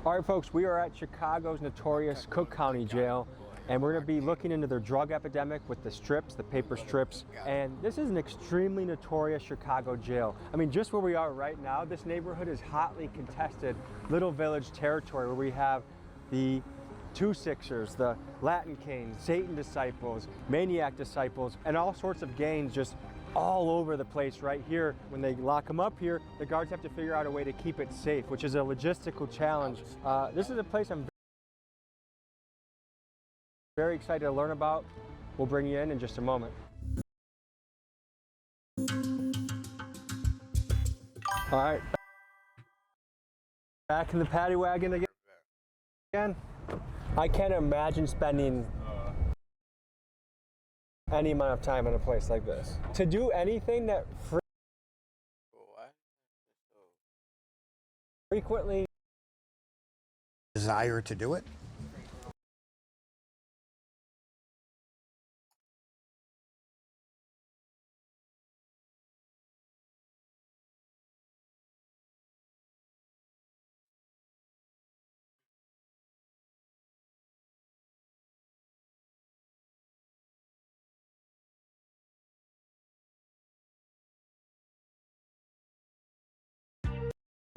All right, folks, we are at Chicago's notorious Cook County Jail, and we're going to be looking into their drug epidemic with the strips, the paper strips. And this is an extremely notorious Chicago jail. I mean, just where we are right now, this neighborhood is hotly contested Little Village territory, where we have the Two Sixers, the Latin Kings, Satan disciples, Maniac disciples, and all sorts of gangs just all over the place right here. When they lock them up here, the guards have to figure out a way to keep it safe, which is a logistical challenge. This is a place I'm very excited to learn about. We'll bring you in just a moment. All right, back in the paddy wagon again. I can't imagine spending any amount of time in a place like this. To do anything that frequently desire to do it?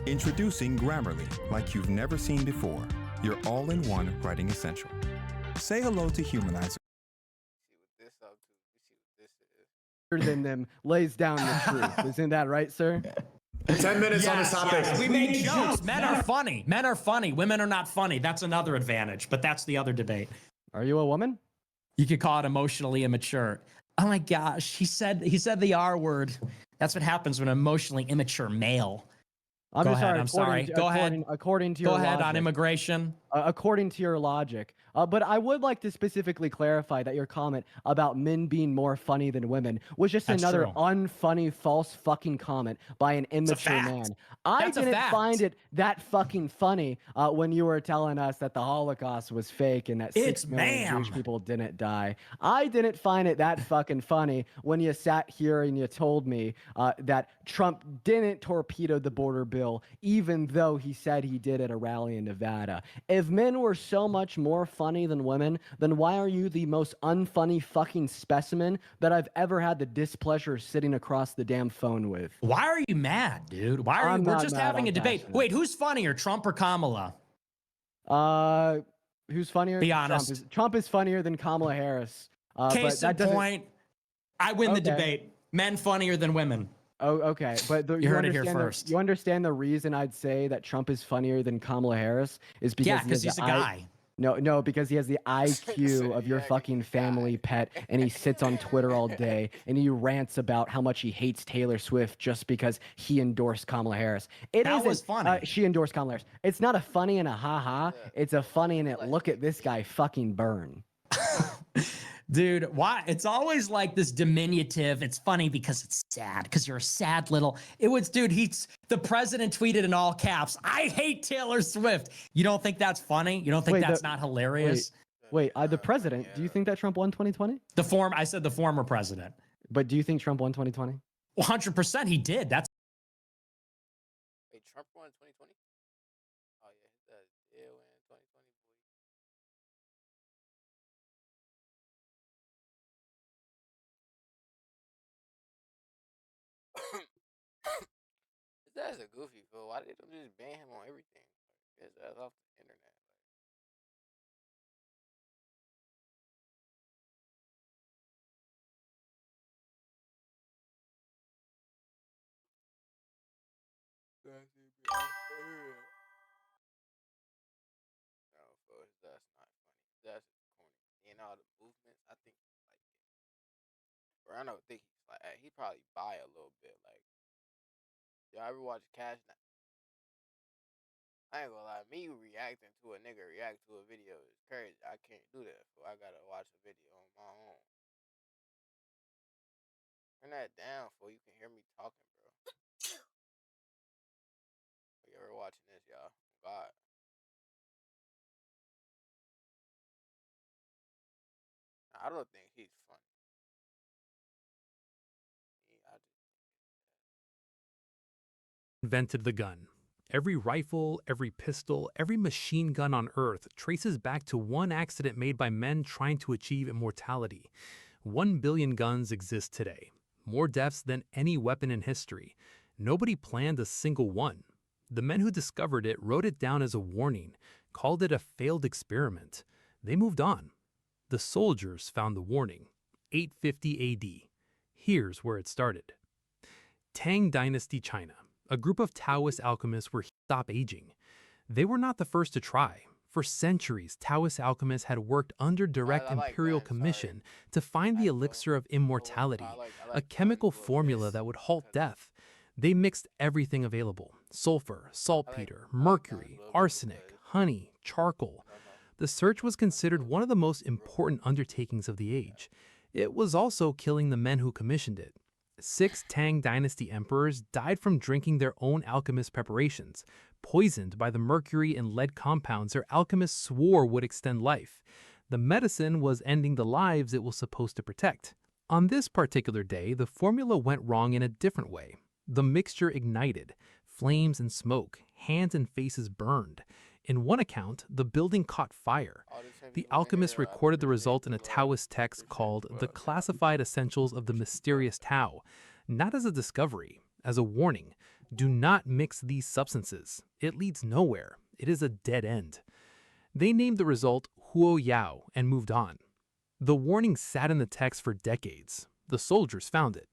Introducing Grammarly, like you've never seen before. Your all-in-one writing essential. Say hello to Humanizer. Than them lays down the truth. Isn't that right, sir? 10 minutes on this topic. Yes. We make jokes. Men are funny. Men are funny. Women are not funny. That's another advantage, but that's the other debate. Are you a woman? You could call it emotionally immature. Oh my gosh, he said the R word. That's what happens when an emotionally immature male. I'm sorry. Go ahead. According to your Go ahead logic, on immigration. According to your logic. But I would like to specifically clarify that your comment about men being more funny than women was just another unfunny, false fucking comment by an immature man. I didn't find it that fucking funny when you were telling us that the Holocaust was fake and that 6 million Jewish people didn't die. I didn't find it that fucking funny when you sat here and you told me that Trump didn't torpedo the border bill, even though he said he did at a rally in Nevada. If men were so much more funny than women, then why are you the most unfunny fucking specimen that I've ever had the displeasure of sitting across the damn phone with? Why are you mad, dude? Why are you? We're just having a debate. Passionate. Wait, who's funnier, Trump or Kamala? Who's funnier? Be honest. Trump is funnier than Kamala Harris. Case in point, I win the debate. Men funnier than women. Oh, okay. But you heard it here first. You understand the reason I'd say that Trump is funnier than Kamala Harris is because he's a guy. No, because he has the IQ of your fucking family pet, and he sits on Twitter all day, and he rants about how much he hates Taylor Swift just because he endorsed Kamala Harris. That was funny. She endorsed Kamala Harris. It's not a funny and a ha-ha. It's a funny and a look at this guy fucking burn. Dude, why? It's always like this diminutive. It's funny because it's sad, because you're a sad little. It was, dude, the president tweeted in all caps, "I hate Taylor Swift." You don't think that's funny? You don't think that's not hilarious? Wait, the president, do you think that Trump won 2020? I said the former president. But do you think Trump won 2020? 100% he did. That's. Wait, Trump won 2020? Oh, yeah, he does. Yeah, win 2020, boy. That's a goofy fool. Why did they just ban him on everything? Like, that's off the internet. No, folks, that's not funny. That's corny. And all the movements, I think he's like, or I don't think he's like, he probably buy a little bit. Like, y'all ever watch Cash? I ain't gonna lie, me reacting to a nigga react to a video is crazy. I can't do that. So I gotta watch a video on my own. Turn that down, so you can hear me talking, bro. You ever watching this, y'all? God. I don't think he's funny. Invented the gun. Every rifle, every pistol, every machine gun on Earth traces back to one accident made by men trying to achieve immortality. 1 billion guns exist today, more deaths than any weapon in history. Nobody planned a single one. The men who discovered it wrote it down as a warning, called it a failed experiment. They moved on. The soldiers found the warning. 850 AD. Here's where it started. Tang Dynasty China. A group of Taoist alchemists were stop aging. They were not the first to try. For centuries, Taoist alchemists had worked under direct imperial commission to find the elixir of immortality, a chemical formula that would halt death. They mixed everything available: sulfur, saltpeter, mercury, arsenic, honey, charcoal. The search was considered one of the most important undertakings of the age. It was also killing the men who commissioned it. 6 Tang Dynasty emperors died from drinking their own alchemist preparations, poisoned by the mercury and lead compounds their alchemists swore would extend life. The medicine was ending the lives it was supposed to protect. On this particular day, the formula went wrong in a different way. The mixture ignited, flames and smoke, hands and faces burned. In one account, the building caught fire. The alchemists recorded the result in a Taoist text called The Classified Essentials of the Mysterious Tao, not as a discovery, as a warning. Do not mix these substances. It leads nowhere. It is a dead end. They named the result Huo Yao and moved on. The warning sat in the text for decades. The soldiers found it.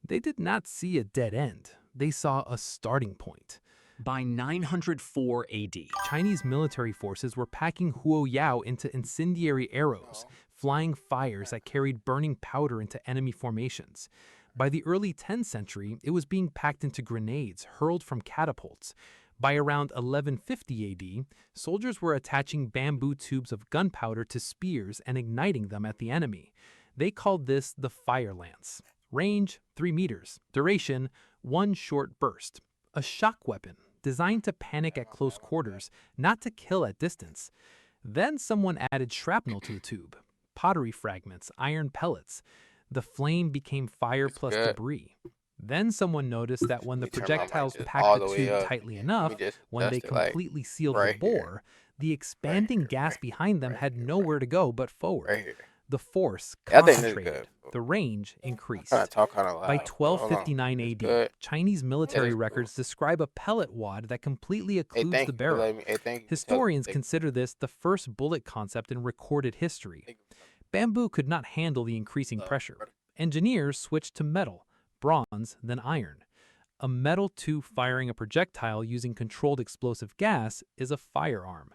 They did not see a dead end. They saw a starting point. By 904 AD, Chinese military forces were packing Huo Yao into incendiary arrows, flying fires that carried burning powder into enemy formations. By the early 10th century, it was being packed into grenades hurled from catapults. By around 1150 AD, soldiers were attaching bamboo tubes of gunpowder to spears and igniting them at the enemy. They called this the fire lance. Range, 3 meters. Duration, 1 short burst. A shock weapon designed to panic at close quarters, not to kill at distance. Then someone added shrapnel to the tube, pottery fragments, iron pellets. The flame became fire plus debris. Then someone noticed that when the projectiles packed the tube tightly enough, when they completely sealed the bore, the expanding gas behind them had nowhere to go but forward. The force concentrated. The range increased. By 1259 AD, Chinese military records describe a pellet wad that completely occludes the barrel. Historians consider this the first bullet concept in recorded history. Bamboo could not handle the increasing pressure. Engineers switched to metal, bronze, then iron. A metal tube firing a projectile using controlled explosive gas is a firearm.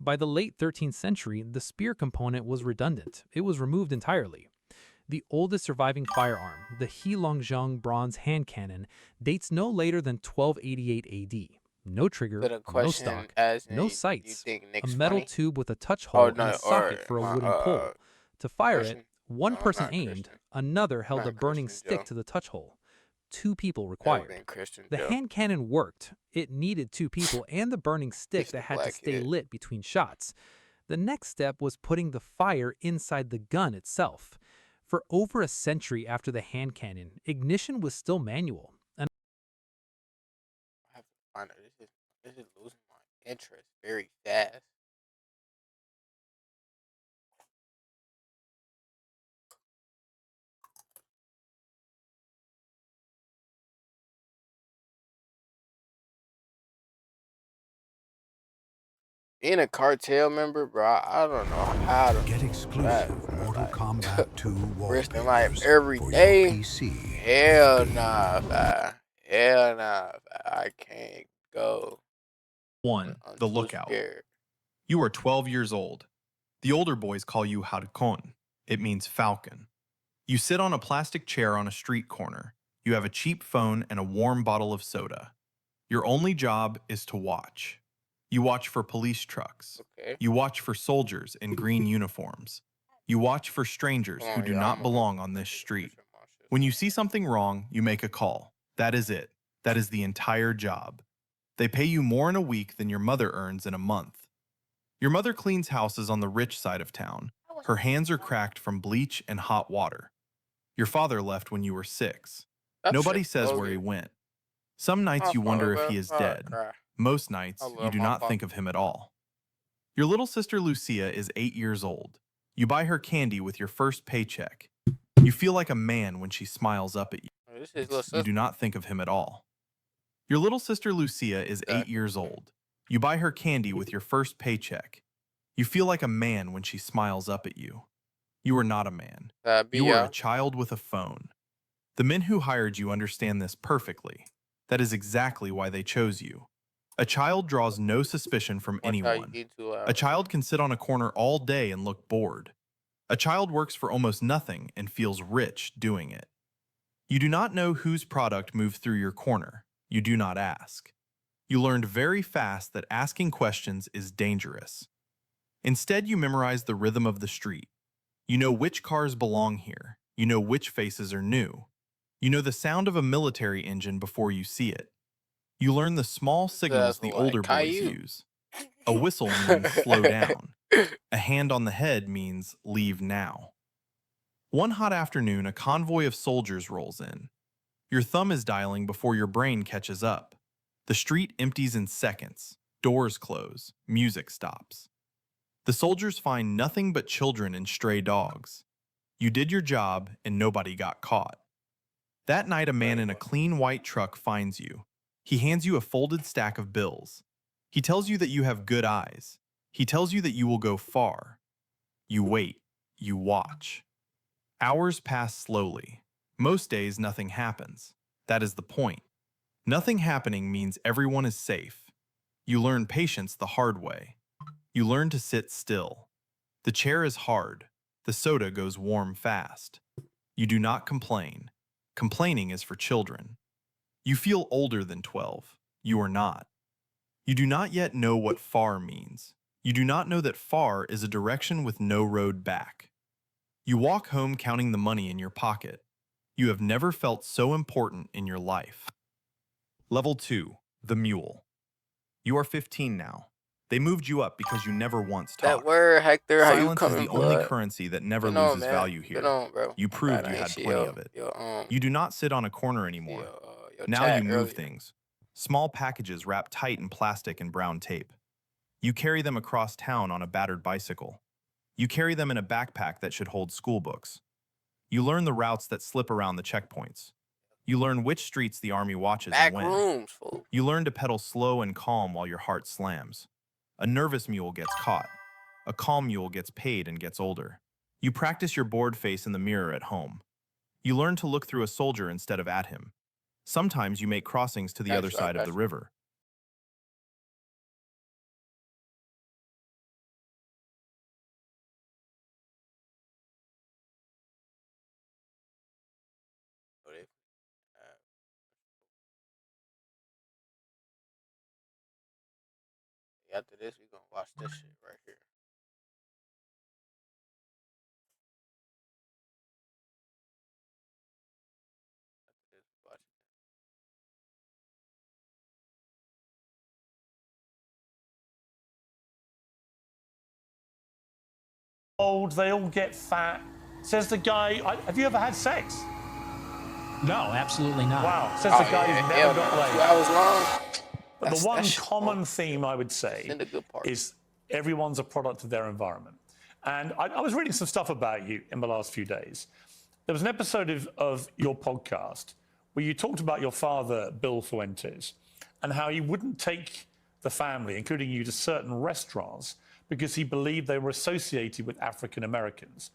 By the late 13th century, the spear component was redundant. It was removed entirely. The oldest surviving firearm, the Heilongjiang bronze hand cannon, dates no later than 1288 AD. No trigger, no stock, no sights, a metal tube with a touch hole and a socket for a wooden pole. To fire it, one person aimed, another held a burning stick to the touch hole. 2 people required. The hand cannon worked. It needed 2 people and the burning stick that had to stay lit between shots. The next step was putting the fire inside the gun itself. For over a century after the hand cannon, ignition was still manual. And I have to find it. This is losing my interest very fast. Being a cartel member, bro, I don't know how to get exclusive Mortal Kombat 2 risking life wallpapers every for day. your PC. Hell nah, fam. Hell nah, fam. I can't go. 1. The Lookout. Scared. You are 12 years old. The older boys call you Halcon. It means falcon. You sit on a plastic chair on a street corner. You have a cheap phone and a warm bottle of soda. Your only job is to watch. You watch for police trucks. Okay. You watch for soldiers in green uniforms. You watch for strangers who do not belong on this street. When you see something wrong, you make a call. That is it. That is the entire job. They pay you more in a week than your mother earns in a month. Your mother cleans houses on the rich side of town. Her hands are cracked from bleach and hot water. Your father left when you were 6. Nobody says where he went. Some nights you wonder if he is dead. Most nights, you do not think of him at all. Your little sister Lucia is 8 years old. You buy her candy with your first paycheck. You feel like a man when she smiles up at you. This is little You do not think of him at all. Your little sister Lucia is 8 years old. You buy her candy with your first paycheck. You feel like a man when she smiles up at you. You are not a man. You are a child with a phone. The men who hired you understand this perfectly. That is exactly why they chose you. A child draws no suspicion from anyone. A child can sit on a corner all day and look bored. A child works for almost nothing and feels rich doing it. You do not know whose product moved through your corner. You do not ask. You learned very fast that asking questions is dangerous. Instead, you memorize the rhythm of the street. You know which cars belong here. You know which faces are new. You know the sound of a military engine before you see it. You learn the small signals the older boys use. A whistle means slow down. A hand on the head means leave now. One hot afternoon, a convoy of soldiers rolls in. Your thumb is dialing before your brain catches up. The street empties in seconds. Doors close. Music stops. The soldiers find nothing but children and stray dogs. You did your job and nobody got caught. That night, a man in a clean white truck finds you. He hands you a folded stack of bills. He tells you that you have good eyes. He tells you that you will go far. You wait. You watch. Hours pass slowly. Most days, nothing happens. That is the point. Nothing happening means everyone is safe. You learn patience the hard way. You learn to sit still. The chair is hard. The soda goes warm fast. You do not complain. Complaining is for children. You feel older than 12. You are not. You do not yet know what far means. You do not know that far is a direction with no road back. You walk home counting the money in your pocket. You have never felt so important in your life. Level 2, the mule. You are 15 now. They moved you up because you never once talked. That word, Hector, how you Silence is coming, the only blood? currency that never Get on, loses man. value here. Get on, bro. You proved I you ain't had see plenty your- of it. your, You do not sit on a corner anymore. your Now chat you move earlier. things. Small packages wrapped tight in plastic and brown tape. You carry them across town on a battered bicycle. You carry them in a backpack that should hold school books. You learn the routes that slip around the checkpoints. You learn which streets the army watches Back and when. rooms, fool. You learn to pedal slow and calm while your heart slams. A nervous mule gets caught. A calm mule gets paid and gets older. You practice your bored face in the mirror at home. You learn to look through a soldier instead of at him. Sometimes you make crossings to the other side of the river. After this, we gonna watch this shit right here. After this, we watch it. Old, they all get fat. Says the guy, have you ever had sex? No, absolutely not. Wow. Says the guy who's never got laid. 2 hours long. But the one common theme I would say in the good part. is everyone's a product of their environment. And I was reading some stuff about you in the last few days. There was an episode of your podcast where you talked about your father, Bill Fuentes, and how he wouldn't take the family, including you, to certain restaurants because he believed they were associated with African Americans.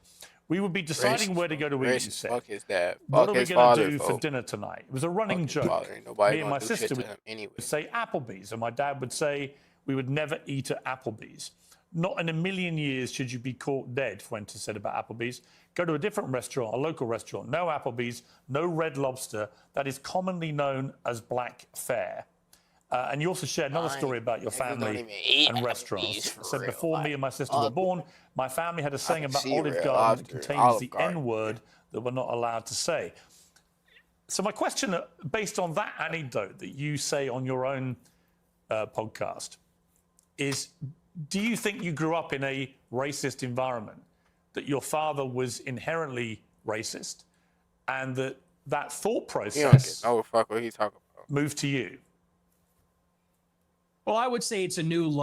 We would be deciding where to go to eat, you said. Fuck his dad. What Fuck are we his going father, to do for folks. dinner tonight? It was a running joke. Father. Ain't nobody Me and gonna my do shit sister to would him anyway. say Applebee's, and my dad would say we would never eat at Applebee's. Not in a million years should you be caught dead, Fuentes said about Applebee's. Go to a different restaurant, a local restaurant. No Applebee's, no Red Lobster. That is commonly known as black fare. And you also shared another story about your family and restaurants. It said before me and my sister were born, my family had a saying about Olive Garden that contains the N-word that we're not allowed to say. So my question, based on that anecdote that you say on your own podcast, is do you think you grew up in a racist environment, that your father was inherently racist, and that thought process No fuck what he talking about. moved to you? Well, I would say it's a new